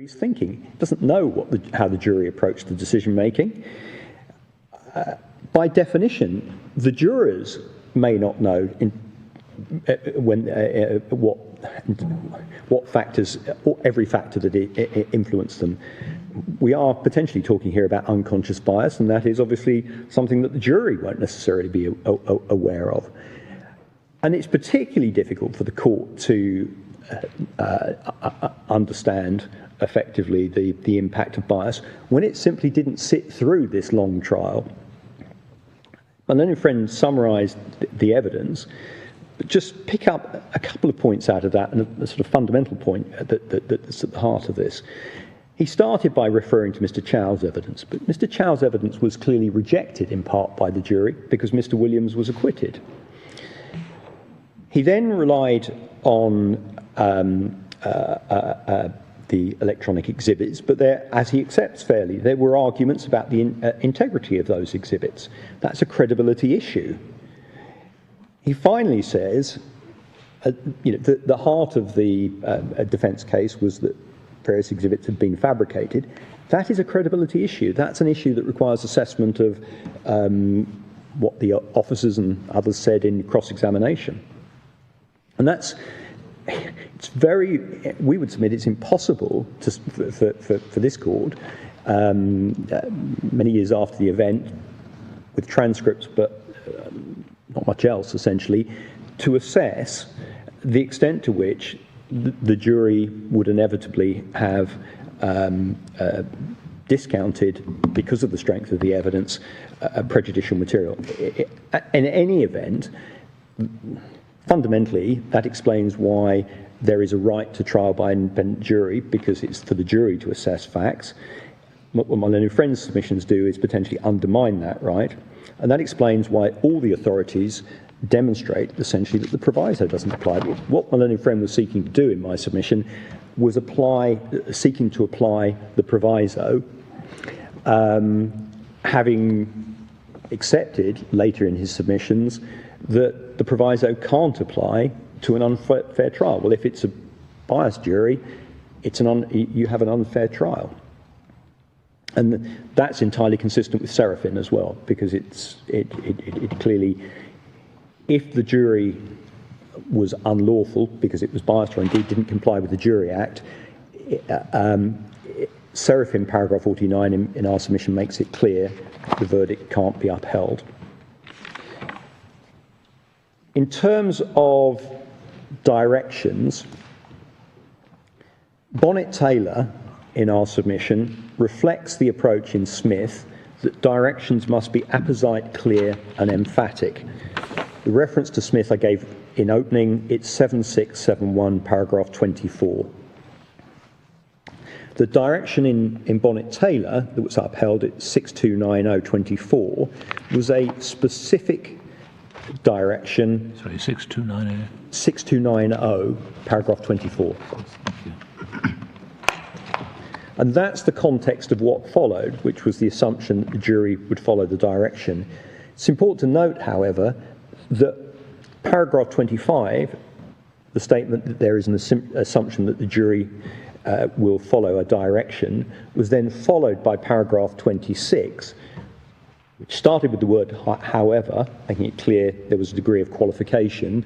jury's thinking. It doesn't know how the jury approached the decision making. By definition, the jurors may not know what factors, or every factor that influenced them. We are potentially talking here about unconscious bias, and that is obviously something that the jury won't necessarily be aware of. And it's particularly difficult for the court to understand effectively the impact of bias when it simply didn't sit through this long trial. My learned friend summarised the evidence, but just pick up a couple of points out of that, and a sort of fundamental point that's at the heart of this. He started by referring to Mr. Chow's evidence, but Mr. Chow's evidence was clearly rejected in part by the jury because Mr. Williams was acquitted. He then relied on the electronic exhibits, but as he accepts fairly, there were arguments about the integrity of those exhibits. That's a credibility issue. He finally says, the heart of the defence case was that various exhibits had been fabricated. That is a credibility issue. That's an issue that requires assessment of what the officers and others said in cross-examination. And we would submit it's impossible for this court, many years after the event, with transcripts but not much else essentially, to assess the extent to which the jury would inevitably have discounted, because of the strength of the evidence, prejudicial material. In any event, fundamentally, that explains why there is a right to trial by an independent jury, because it's for the jury to assess facts. What my learned friend's submissions do is potentially undermine that right, and that explains why all the authorities demonstrate essentially that the proviso doesn't apply. What my learned friend was seeking to do in my submission was seeking to apply the proviso, having accepted later in his submissions that the proviso can't apply to an unfair trial. Well, if it's a biased jury, you have an unfair trial. And that's entirely consistent with Serafin as well, because it clearly, if the jury was unlawful because it was biased or indeed didn't comply with the Jury Act, Serafin paragraph 49 in our submission makes it clear the verdict can't be upheld. In terms of directions, Bonnet-Taylor, in our submission, reflects the approach in Smith that directions must be apposite, clear and emphatic. The reference to Smith I gave in opening, it's 7671, paragraph 24. The direction in Bonnet-Taylor that was upheld at 629024 was a specific direction. Sorry, 6290. 6290, paragraph 24. And that's the context of what followed, which was the assumption that the jury would follow the direction. It's important to note, however, that paragraph 25, the statement that there is an assumption that the jury will follow a direction, was then followed by paragraph 26, which started with the word however, making it clear there was a degree of qualification,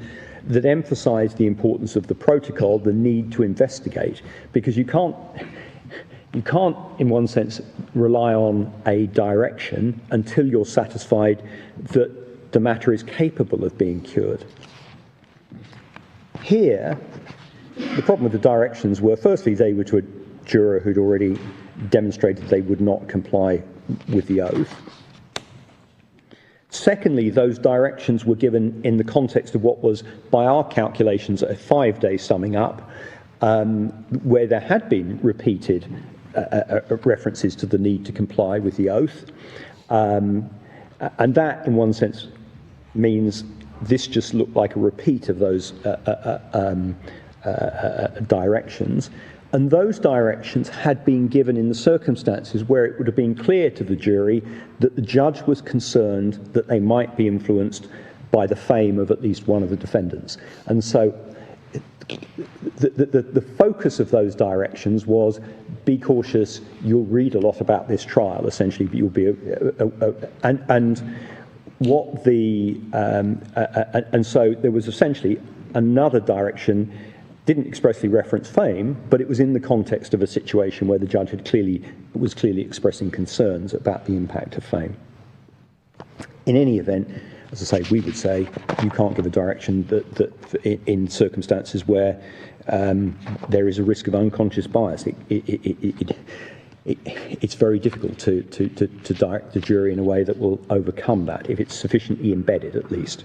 that emphasised the importance of the protocol, the need to investigate, because you can't, in one sense, rely on a direction until you're satisfied that the matter is capable of being cured. Here, the problem with the directions were, firstly, they were to a juror who'd already demonstrated they would not comply with the oath. Secondly, those directions were given in the context of what was, by our calculations, a 5-day summing up, where there had been repeated references to the need to comply with the oath. And that, in one sense, means this just looked like a repeat of those directions. And those directions had been given in the circumstances where it would have been clear to the jury that the judge was concerned that they might be influenced by the fame of at least one of the defendants. And so the focus of those directions was be cautious, you'll read a lot about this trial, essentially, but you'll be, and what the, and so there was essentially another direction, didn't expressly reference fame, but it was in the context of a situation where the judge was clearly expressing concerns about the impact of fame. In any event, as I say, we would say you can't give a direction that in circumstances where there is a risk of unconscious bias. It's very difficult to direct the jury in a way that will overcome that, if it's sufficiently embedded at least.